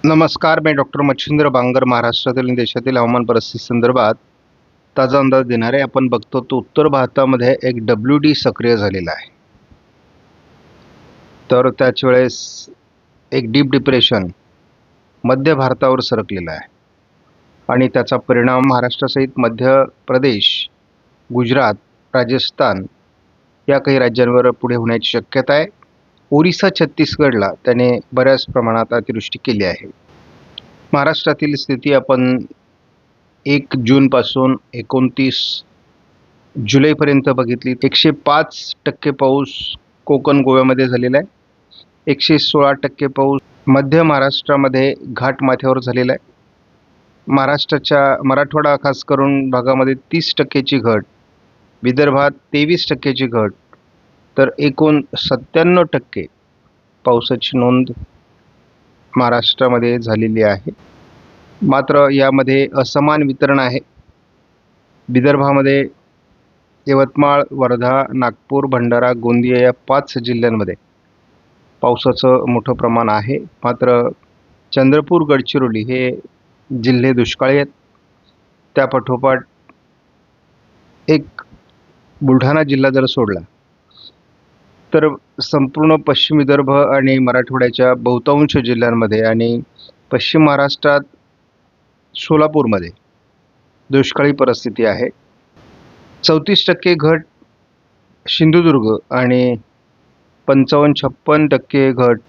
नमस्कार, मी डॉक्टर मच्छिंद्र बांगर. महाराष्ट्रातील आणि देशातील हवामान परिस्थिती संदर्भात ताजा अंदाज देणारे आपण बघतो तो उत्तर भारतामध्ये एक WD सक्रिय झालेला आहे. तर त्याच वेळेस एक डीप डिप्रेशन मध्य भारतावर सरकलेला आहे आणि त्याचा परिणाम महाराष्ट्रासहित मध्य प्रदेश, गुजरात, राजस्थान या काही राज्यांवर पुढे होण्याची शक्यता आहे. ओरिसा, छत्तीसगडला त्याने बऱ्याच प्रमाणात अतिवृष्टी केली आहे. महाराष्ट्रातील स्थिती आपण 1 जूनपासून 29 जुलैपर्यंत बघितली. 105% पाऊस कोकण गोव्यामध्ये झालेला आहे. 116% पाऊस मध्य महाराष्ट्रामध्ये घाटमाथ्यावर झालेला आहे. महाराष्ट्राच्या मराठवाडा खास करून भागामध्ये 30%ची घट, विदर्भात 23%ची घट, तर एकूण 97% पावसाची नोंद महाराष्ट्रामध्ये झालेली आहे. मात्र यामध्ये असमान वितरण आहे. विदर्भामध्ये यवतमाळ, वर्धा, नागपूर, भंडारा, गोंदिया या 5 जिल्ह्यांमध्ये पावसाचं मोठं प्रमाण आहे. मात्र चंद्रपूर, गडचिरोली हे जिल्हे दुष्काळी आहेत. त्यापाठोपाठ एक बुलढाणा जिल्हा जर सोडला तर संपूर्ण पश्चिम विदर्भ आणि मराठवाड्याच्या बहुतांश जिल्ह्यांमध्ये आणि पश्चिम महाराष्ट्रात सोलापूरमध्ये दुष्काळी परिस्थिती आहे. 34% घट सिंधुदुर्ग आणि 55-56% घट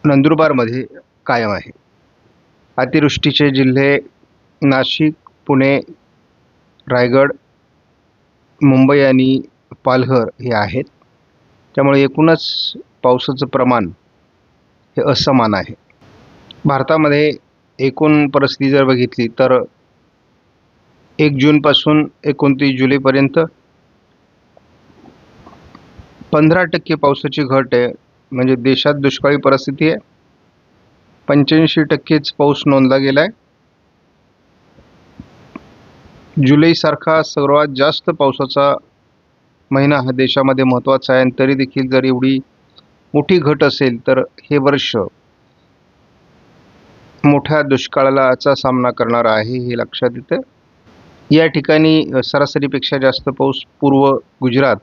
नंदुरबारमध्ये कायम आहे. अतिवृष्टीचे जिल्हे नाशिक, पुणे, रायगड, मुंबई आणि पालघर हे आहेत. त्यामुळे एकूणच पावसाचं प्रमाण हे असमान आहे. भारतामध्ये एकूण परिस्थिती जर बघितली तर 1 जूनपासून 29 जुलैपर्यंत 15% पावसाची घट आहे. म्हणजे देशात दुष्काळी परिस्थिती आहे. 85%च पाऊस नोंदला गेला आहे. जुलैसारखा सर्वात जास्त पावसाचा महिना हा देशामध्ये महत्त्वाचा आहे. आणि तरी देखील जर एवढी मोठी घट असेल तर हे वर्ष मोठ्या दुष्काळाचा सामना करणार आहे हे लक्षात येतं. या ठिकाणी सरासरीपेक्षा जास्त पाऊस पूर्व गुजरात,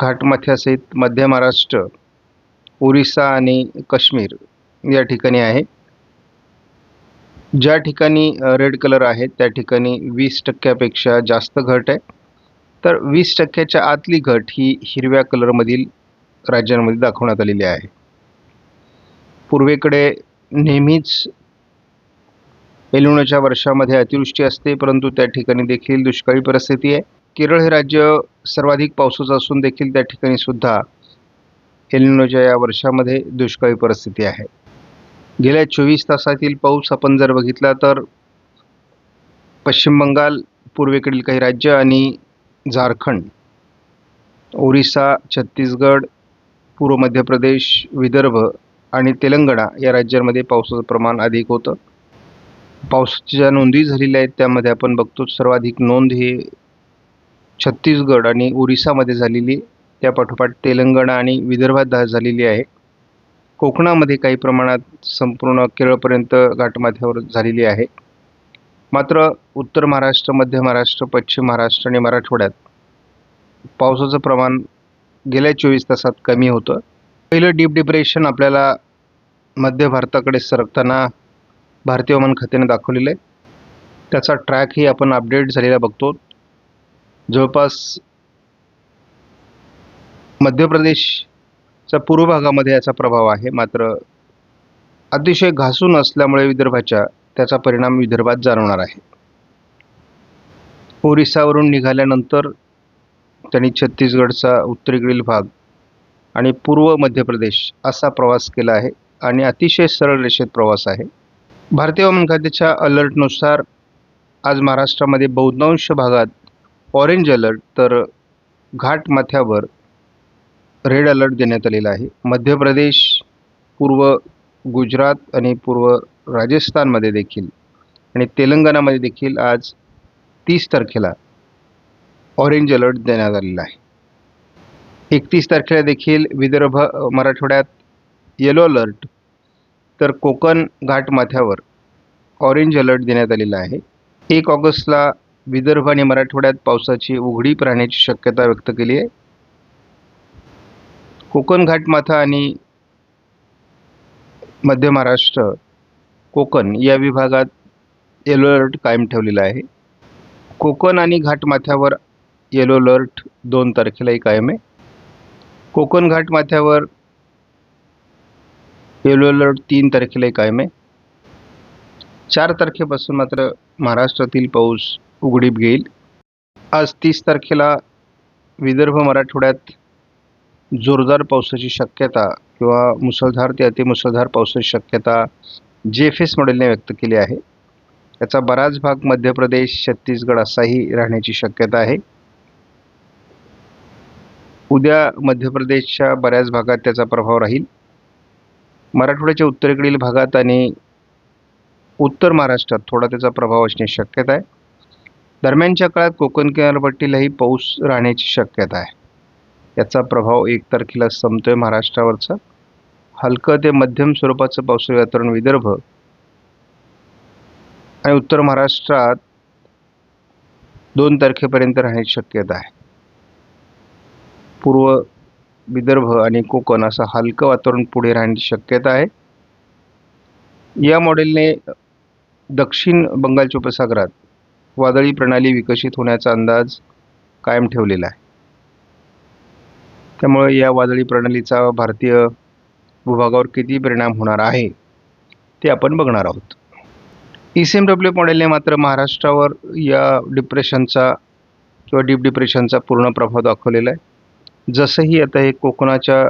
घाटमाथ्यासहित मध्य महाराष्ट्र, ओरिसा आणि काश्मीर या ठिकाणी आहे. ज्या ठिकाणी रेड कलर आहे त्या ठिकाणी 20%पेक्षा जास्त घट आहे. तर 20%च्या आतली घट ही हिरव्या कलरमधील राज्यांमध्ये दाखवण्यात आलेली आहे. पूर्वेकडे नेहमीच एलिनोच्या वर्षामध्ये अतिवृष्टी असते, परंतु त्या ठिकाणी देखील दुष्काळी परिस्थिती आहे. केरळ हे राज्य सर्वाधिक पावसाचं असून देखील त्या ठिकाणी सुद्धा एलिनोच्या या वर्षामध्ये दुष्काळी परिस्थिती आहे. गेल्या 24 तासातील पाऊस आपण जर बघितला तर पश्चिम बंगाल, पूर्वेकडील काही राज्य आणि झारखंड, ओरिसा, छत्तीसगड, पूर्व मध्य प्रदेश, विदर्भ आणि तेलंगणा या राज्यांमध्ये पावसाचं प्रमाण अधिक होतं. पावसाच्या ज्या नोंदी झालेल्या आहेत त्यामध्ये आपण बघतो सर्वाधिक नोंद ही छत्तीसगड आणि ओरिसामध्ये झालेली, त्यापाठोपाठ तेलंगणा आणि विदर्भात झालेली आहे. कोकणामध्ये काही प्रमाणात संपूर्ण केरळपर्यंत घाटमाथ्यावर झालेली आहे. मात्र उत्तर महाराष्ट्र, मध्य महाराष्ट्र, पश्चिम महाराष्ट्र आणि मराठवाड्यात पावसाचं प्रमाण गेल्या 24 तासात कमी होतं. पहिलं डीप डिप्रेशन आपल्याला मध्य भारताकडे सरकताना भारतीय हवामान खात्याने दाखवलेलं आहे. त्याचा ट्रॅकही आपण अपडेट झालेला बघतो. जवळपास मध्य प्रदेशच्या पूर्व भागामध्ये याचा प्रभाव आहे. मात्र अतिशय घासून असल्यामुळे विदर्भाच्या त्याचा परिणाम विदर्भात जाणवणार आहे. ओरिसावरून निघाल्यानंतर त्यांनी छत्तीसगडचा उत्तरेकडील भाग आणि पूर्व मध्य प्रदेश असा प्रवास केला आहे आणि अतिशय सरळ रेषेत प्रवास आहे. भारतीय हवामान खात्याच्या अलर्टनुसार आज महाराष्ट्रामध्ये बहुतांश भागात ऑरेंज अलर्ट तर घाटमाथ्यावर रेड अलर्ट देण्यात आलेला आहे. मध्य प्रदेश, पूर्व गुजरात आणि पूर्व राजस्थानमध्ये देखील आणि तेलंगणामध्ये देखील आज 30 तारखेला ऑरेंज अलर्ट देण्यात आलेला आहे. 31 तारखेला देखील विदर्भ, मराठवाड्यात येलो अलर्ट तर कोकण घाटमाथ्यावर ऑरेंज अलर्ट देण्यात आलेला आहे. 1 ऑगस्टला विदर्भ आणि मराठवाड्यात पावसाची उघडीप राहण्याची शक्यता व्यक्त केली आहे. कोकण घाटमाथा आणि मध्य महाराष्ट्र, कोकण या विभागात येलो अलर्ट कायम ठेवलेला आहे. कोकण आणि घाटमाथ्यावर येलो अलर्ट 2 तारखेलाही कायम आहे. कोकण घाटमाथ्यावर येलो अलर्ट 3 तारखेलाही कायम आहे. 4 तारखेपासून मात्र महाराष्ट्रातील पाऊस उघडीप घेईल. आज 30 तारखेला विदर्भ मराठवाड्यात जोरदार पावसाची शक्यता किंवा मुसळधार ते अतिमुसळधार पावसाची शक्यता JFS मॉडेलने व्यक्त केली आहे. याचा बराच भाग मध्य प्रदेश, छत्तीसगड असाही राहण्याची शक्यता आहे. उद्या मध्य प्रदेशच्या बऱ्याच भागात त्याचा प्रभाव राहील. मराठवाड्याच्या उत्तरेकडील भागात आणि उत्तर महाराष्ट्रात थोडा त्याचा प्रभाव असण्याची शक्यता आहे. दरम्यानच्या काळात कोकण किनारपट्टीलाही पाऊस राहण्याची शक्यता आहे. याचा प्रभाव 1 तारखेला संपतोय महाराष्ट्रावरचा. हलकं ते मध्यम स्वरूपाचं पावसाळी वातावरण विदर्भ आणि उत्तर महाराष्ट्रात 2 तारखेपर्यंत राहण्याची शक्यता आहे. पूर्व विदर्भ आणि कोकण असं हलकं वातावरण पुढे राहण्याची शक्यता आहे. या मॉडेलने दक्षिण बंगालच्या उपसागरात वादळी प्रणाली विकसित होण्याचा अंदाज कायम ठेवलेला आहे. त्यामुळे या वादळी प्रणालीचा भारतीय भूभागावर किती परिणाम होणार आहे ते आपण बघणार आहोत. ECMW मॉडेलने मात्र महाराष्ट्रावर या डिप्रेशनचा किंवा डीप डिप्रेशनचा पूर्ण प्रभाव दाखवलेला आहे. जसंही आता हे कोकणाच्या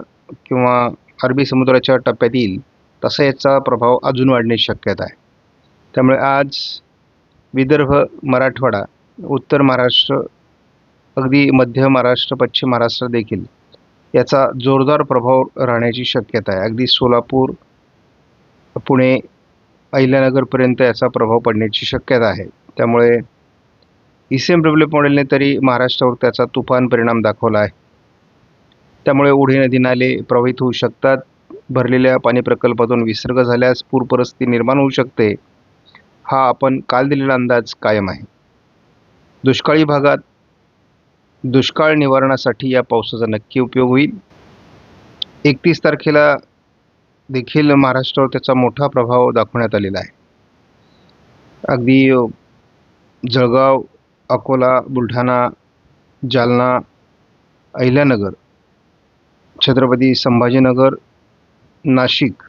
किंवा अरबी समुद्राच्या टप्प्यात येईल तसा याचा प्रभाव अजून वाढण्याची शक्यता आहे. त्यामुळे आज विदर्भ, मराठवाडा, उत्तर महाराष्ट्र, अगदी मध्य महाराष्ट्र, पश्चिम महाराष्ट्र देखील याचा जोरदार प्रभाव राहण्याची शक्यता आहे. अगदी सोलापूर, पुणे, अहिल्यानगरपर्यंत याचा प्रभाव पडण्याची शक्यता आहे. त्यामुळे ECMW मॉडेलने तरी महाराष्ट्रावर त्याचा तुफान परिणाम दाखवला आहे. त्यामुळे ओढे नदी नाले प्रवाहित होऊ शकतात. भरलेल्या पाणी प्रकल्पातून विसर्ग झाल्यास पूर परिस्थिती निर्माण होऊ शकते. हा आपण काल दिलेला अंदाज कायम आहे. दुष्काळी भागात दुष्काळ निवारणासाठी या पावसाचा नक्की उपयोग होईल. 31 तारखेला देखील महाराष्ट्रावर त्याचा मोठा प्रभाव दाखवण्यात आलेला आहे. अगदी जळगाव, अकोला, बुलढाणा, जालना, अहिल्यानगर, छत्रपती संभाजीनगर, नाशिक,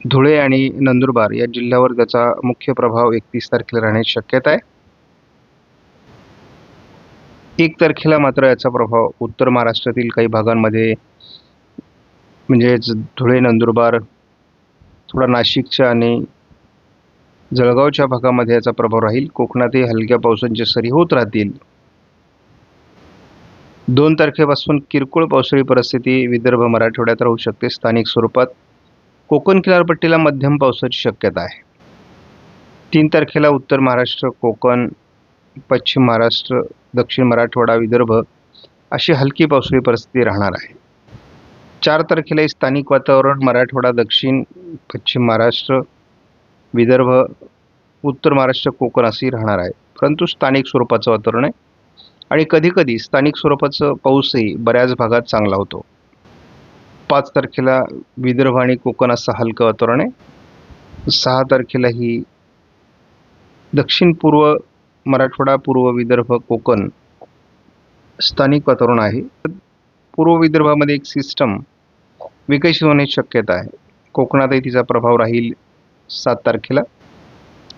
धुळे आणि नंदुरबार या जिल्ह्यावर त्याचा मुख्य प्रभाव 31 तारखेला राहण्याची शक्यता आहे. 1 तारखेला मात्र याचा प्रभाव उत्तर महाराष्ट्रातील काही भागांमध्ये म्हणजेच धुळे, नंदुरबार, थोडा नाशिकच्या आणि जळगावच्या भागामध्ये याचा प्रभाव राहील. कोकणातही हलक्या पावसांच्या सरी होत राहतील. 2 तारखेपासून किरकोळ पावसाळी परिस्थिती विदर्भ, मराठवाड्यात राहू शकते स्थानिक स्वरूपात. कोकण किनारपट्टीला मध्यम पावसाची शक्यता आहे. 3 तारखेला उत्तर महाराष्ट्र, कोकण, पश्चिम महाराष्ट्र, दक्षिण मराठवाडा, विदर्भ अशी हलकी पावसाळी परिस्थिती राहणार आहे. 4 तारखेला स्थानिक वातावरण मराठवाडा, दक्षिण पश्चिम महाराष्ट्र, विदर्भ, उत्तर महाराष्ट्र, कोकण असेही राहणार आहे. परंतु स्थानिक स्वरूपाचं वातावरण आहे आणि कधीकधी स्थानिक स्वरूपाचं पाऊसही बऱ्याच भागात चांगला होतो. 5 तारखेला विदर्भ आणि कोकण असं हलकं वातावरण आहे. 6 तारखेला ही दक्षिण पूर्व मराठवाडा, पूर्व विदर्भ, कोकण स्थानिक वातावरण आहे. पूर्व विदर्भामध्ये एक सिस्टम विकसित होण्याची शक्यता आहे. कोकणातही तिचा प्रभाव राहील 7 तारखेला.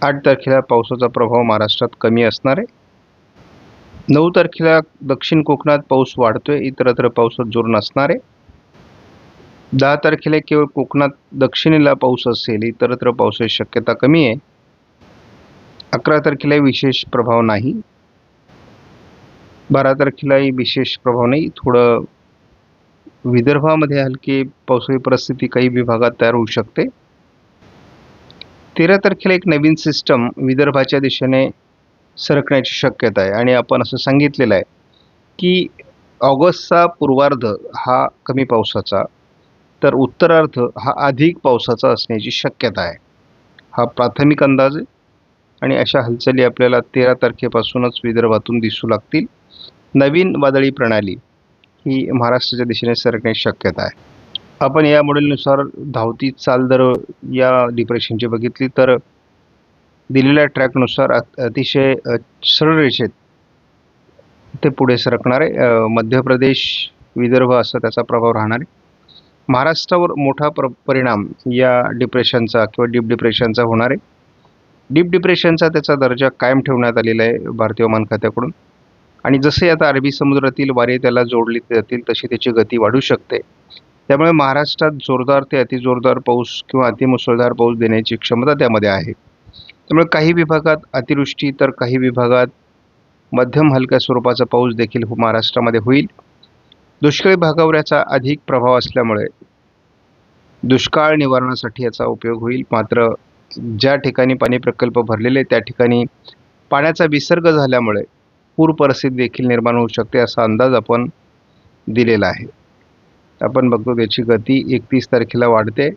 8 तारखेला पावसाचा प्रभाव महाराष्ट्रात कमी असणार आहे. 9 तारखेला दक्षिण कोकणात पाऊस वाढतोय, इतरत्र पावसात जोर नसणार आहे. 10 तारखेला केवळ कोकणात दक्षिणेला पाऊस असेल, इतरत्र पावसाची शक्यता कमी आहे. 11 तारखेलाही विशेष प्रभाव नाही. 12 तारखेलाही विशेष प्रभाव नाही. थोडं विदर्भामध्ये हलकी पावसाळी परिस्थिती काही विभागात तयार होऊ शकते. 13 तारखेला एक नवीन सिस्टम विदर्भाच्या दिशेने सरकण्याची शक्यता आहे आणि आपण असं सांगितलेलं आहे की ऑगस्टचा पूर्वार्ध हा कमी पावसाचा, तर उत्तरार्ध हा अधिक पावसाचा असण्याची शक्यता आहे. हा प्राथमिक अंदाज आहे आणि अशा हालचाली आपल्याला 13 तारखेपासूनच विदर्भातून दिसू लागतील. नवीन वादळी प्रणाली ही महाराष्ट्राच्या दिशेने सरकण्याची शक्यता आहे. आपण या मॉडेलनुसार धावती चाल जर या डिप्रेशनची बघितली तर दिलेल्या ट्रॅकनुसार अतिशय सरळ रेषेत ते पुढे सरकणार आहे. मध्य प्रदेश, विदर्भ असा त्याचा प्रभाव राहणार आहे. महाराष्ट्रावर मोठा परिणाम या डिप्रेशनचा किंवा डीप डिप्रेशनचा होणार आहे. डीप डिप्रेशनचा त्याचा दर्जा कायम ठेवण्यात आलेला आहे भारतीय हवामान खात्याकडून आणि जसे आता अरबी समुद्रातील वारे त्याला जोडले जातील तशी त्याची गती वाढू शकते. त्यामुळे महाराष्ट्रात जोरदार ते अतिजोरदार पाऊस किंवा अतिमुसळधार पाऊस देण्याची क्षमता त्यामध्ये आहे. त्यामुळे काही विभागात अतिवृष्टी तर काही विभागात मध्यम हलक्या स्वरूपाचा पाऊस देखील महाराष्ट्रामध्ये होईल. दुष्काळी भागावर याचा अधिक प्रभाव असल्यामुळे दुष्काळ निवारणासाठी याचा उपयोग होईल. मात्र ज्या ठिकाणी पाणी प्रकल्प भरलेले त्या ठिकाणी पाण्याचा विसर्ग झाल्यामुळे पूर परिस्थिती देखील निर्माण होऊ शकते असा अंदाज आपण दिलेला आहे. आपण बघतो त्याची गती 31 तारखेला वाढते,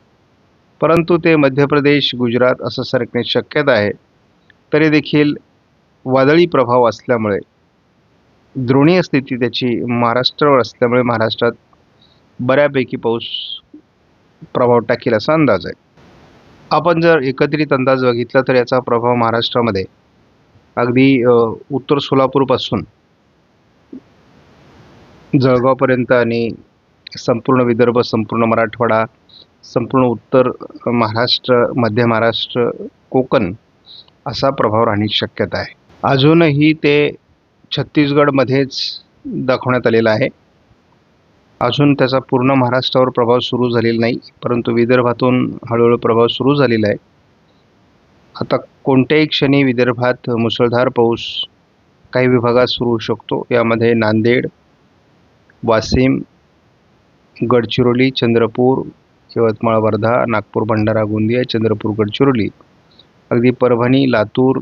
परंतु ते मध्य प्रदेश, गुजरात असं सरकण्याची शक्यता आहे. तरी देखील वादळी प्रभाव असल्यामुळे द्रोणीय स्थिती त्याची महाराष्ट्रावर असल्यामुळे महाराष्ट्रात बऱ्यापैकी पाऊस प्रभाव टाकेल असा अंदाज आहे. आपण जर एकत्रित अंदाज बघितला तर याचा प्रभाव महाराष्ट्रामध्ये अगदी उत्तर सोलापूरपासून जळगावपर्यंत आणि संपूर्ण विदर्भ, संपूर्ण मराठवाडा, संपूर्ण उत्तर महाराष्ट्र, मध्य महाराष्ट्र, कोकण असा प्रभाव राहण्याची शक्यता आहे. अजूनही ते छत्तीसगडमध्येच दाखवण्यात आलेला आहे. अजून त्याचा पूर्ण महाराष्ट्रावर प्रभाव सुरू झालेला नाही, परंतु विदर्भातून हळूहळू प्रभाव सुरू झालेला आहे. आता कोणत्याही क्षणी विदर्भात मुसळधार पाऊस काही विभागात सुरू होऊ शकतो. यामध्ये नांदेड, वाशिम, गडचिरोली, चंद्रपूर, यवतमाळ, वर्धा, नागपूर, भंडारा, गोंदिया, चंद्रपूर, गडचिरोली, अगदी परभणी, लातूर,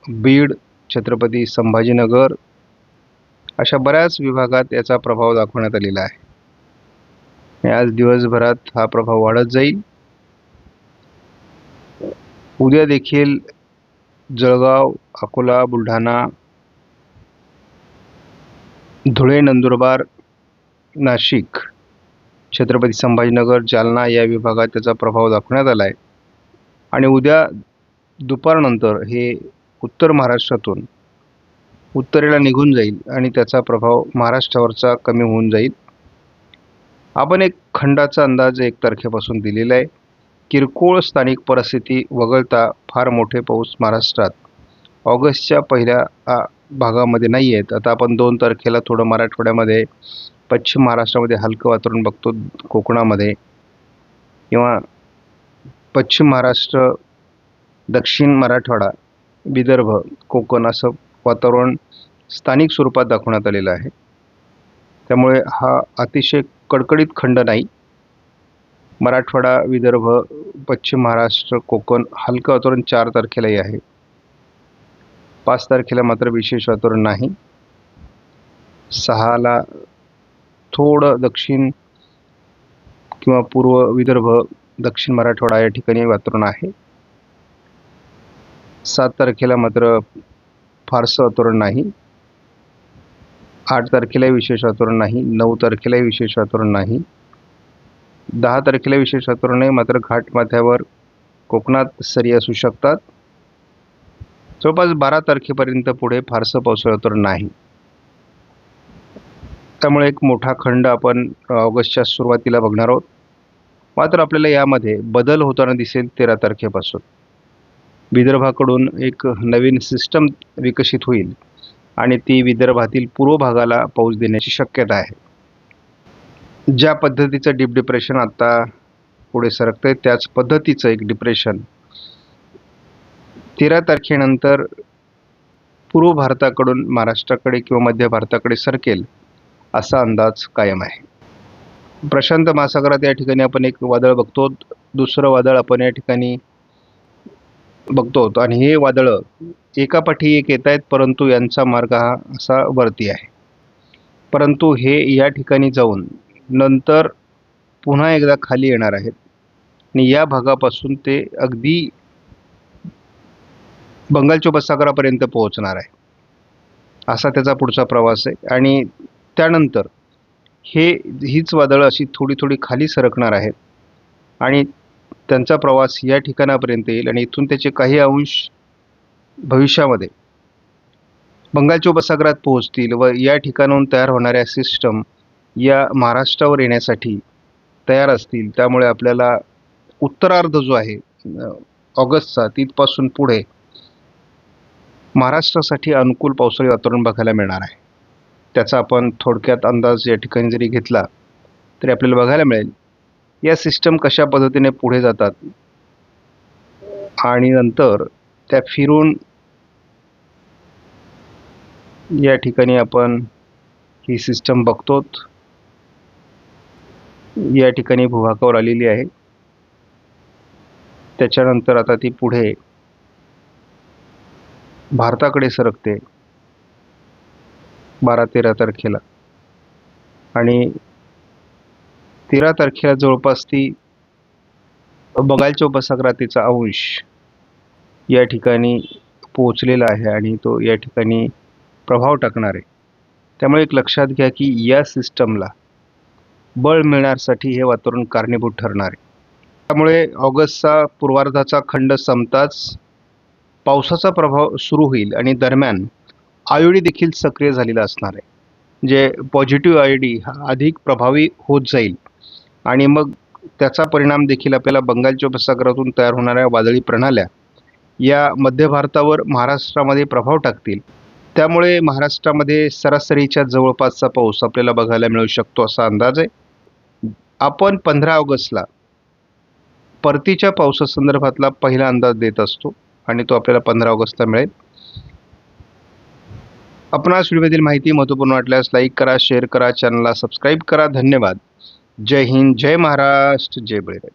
बीड, छत्रपती संभाजीनगर अशा बऱ्याच विभागात याचा प्रभाव दाखवण्यात आलेला आहे. आज दिवसभरात हा प्रभाव वाढत जाईल. उद्या देखील जळगाव, अकोला, बुलढाणा, धुळे, नंदुरबार, नाशिक, छत्रपती संभाजीनगर, जालना या विभागात त्याचा प्रभाव दाखवण्यात आला आहे. आणि उद्या दुपारनंतर हे उत्तर महाराष्ट्रातून उत्तरेला निघून जाईल आणि त्याचा प्रभाव महाराष्ट्रावरचा कमी होऊन जाईल. आपण एक खंडाचा अंदाज 1 तारखेपासून दिलेला आहे. किरकोळ स्थानिक परिस्थिती वगळता फार मोठे पाऊस महाराष्ट्रात ऑगस्टच्या पहिल्या भागामध्ये नाही आहेत. आता आपण 2 तारखेला थोडं मराठवाड्यामध्ये, पश्चिम महाराष्ट्रामध्ये हलकं वातावरण बघतो, कोकणामध्ये किंवा पश्चिम महाराष्ट्र, दक्षिण मराठवाडा, विदर्भ, कोकण असं वातावरण स्थानिक स्वरूपात दाखवण्यात आलेलं आहे. त्यामुळे हा अतिशय कडकडीत खंड नाही. मराठवाडा, विदर्भ, पश्चिम महाराष्ट्र, कोकण हलकं वातावरण 4 तारखेलाही आहे. 5 तारखेला मात्र विशेष वातावरण नाही. 6ला थोडं दक्षिण किंवा पूर्व विदर्भ, दक्षिण मराठवाडा या ठिकाणी वातावरण आहे. 7 तारखेला मात्र फारसं वातावरण नाही. 8 तारखेलाही विशेष वातावरण नाही. 9 तारखेलाही विशेष वातावरण नाही. 10 तारखेला विशेष वातावरण नाही, मात्र घाटमाथ्यावर कोकणात सरी असू शकतात. जवळपास 12 तारखेपर्यंत पुढे फारसं पावसाळी वातावरण नाही. त्यामुळे एक मोठा खंड आपण ऑगस्टच्या सुरुवातीला बघणार आहोत. मात्र आपल्याला यामध्ये बदल होताना दिसेल 13 तारखेपासून. विदर्भाकडून एक नवीन सिस्टम विकसित होईल आणि ती विदर्भातील पूर्व भागाला पाऊस देण्याची शक्यता आहे. ज्या पद्धतीचं डीप डिप्रेशन आता पुढे सरकतंय त्याच पद्धतीचं एक डिप्रेशन 13 तारखेनंतर पूर्व भारताकडून महाराष्ट्राकडे किंवा मध्य भारताकडे सरकेल असा अंदाज कायम आहे. प्रशांत महासागरात या ठिकाणी आपण एक वादळ बघतो, दुसरं वादळ आपण या ठिकाणी बघतो आणि हे वादळं एकापाठी एक येत आहेत, परंतु यांचा मार्ग हा असा वरती आहे. परंतु हे या ठिकाणी जाऊन नंतर पुन्हा एकदा खाली येणार आहेत आणि या भागापासून ते अगदी बंगालच्या उपसागरापर्यंत पोहोचणार आहे. असा त्याचा पुढचा प्रवास आहे आणि त्यानंतर हीच वादळं अशी थोडी थोडी खाली सरकणार आहेत आणि त्यांचा प्रवास या ठिकाणापर्यंत येईल आणि इथून त्याचे काही अंश भविष्यामध्ये बंगालच्या उपसागरात पोहोचतील व या ठिकाणाहून तयार होणाऱ्या सिस्टम या महाराष्ट्रावर येण्यासाठी तयार असतील. त्यामुळे आपल्याला उत्तरार्ध जो आहे ऑगस्टचा तिथपासून पुढे महाराष्ट्रासाठी अनुकूल पावसाळी वातावरण बघायला मिळणार आहे. त्याचा आपण थोडक्यात अंदाज या ठिकाणी जरी घेतला तरी आपल्याला बघायला मिळेल या सिस्टम कशा पद्धतीने पुढे जातात आणि नंतर त्या फिरून या ठिकाणी आपण ही सिस्टम बघतो. या ठिकाणी भूभागावर आलेली आहे. त्याच्यानंतर आता ती पुढे भारताकडे सरकते 12-13 तारखेला आणि 13 तारखेला जवळपास ती बंगालच्या उपसागरात तिचा अंश या ठिकाणी पोहोचलेला आहे आणि तो या ठिकाणी प्रभाव टाकणार आहे. त्यामुळे एक लक्षात घ्या की या सिस्टमला बळ मिळण्यासाठी हे वातावरण कारणीभूत ठरणार आहे. त्यामुळे ऑगस्टचा पूर्वार्धाचा खंड संपताच पावसाचा प्रभाव सुरू होईल आणि दरम्यान आयोडी देखील सक्रिय झालेला असणार आहे. जे पॉझिटिव्ह आयोडी हा अधिक प्रभावी होत जाईल आणि मग त्याचा परिणाम देखील आपल्याला बंगालच्या उपसागरातून तयार होणाऱ्या वादळी प्रणाल्या या मध्य भारतावर महाराष्ट्रामध्ये प्रभाव टाकतील. त्यामुळे महाराष्ट्रामध्ये सरासरीच्या जवळपासचा पाऊस आपल्याला बघायला मिळू शकतो असा अंदाज आहे. आपण 15 ऑगस्टला परतीच्या पावसासंदर्भातला पहिला अंदाज देत असतो आणि तो आपल्याला 15 ऑगस्टला मिळेल. आपणास व्हिडिओमधील माहिती महत्त्वपूर्ण वाटल्यास लाईक करा, शेअर करा, चॅनलला सबस्क्राईब करा. धन्यवाद. जय हिंद, जय महाराष्ट्र, जय बळीराजा.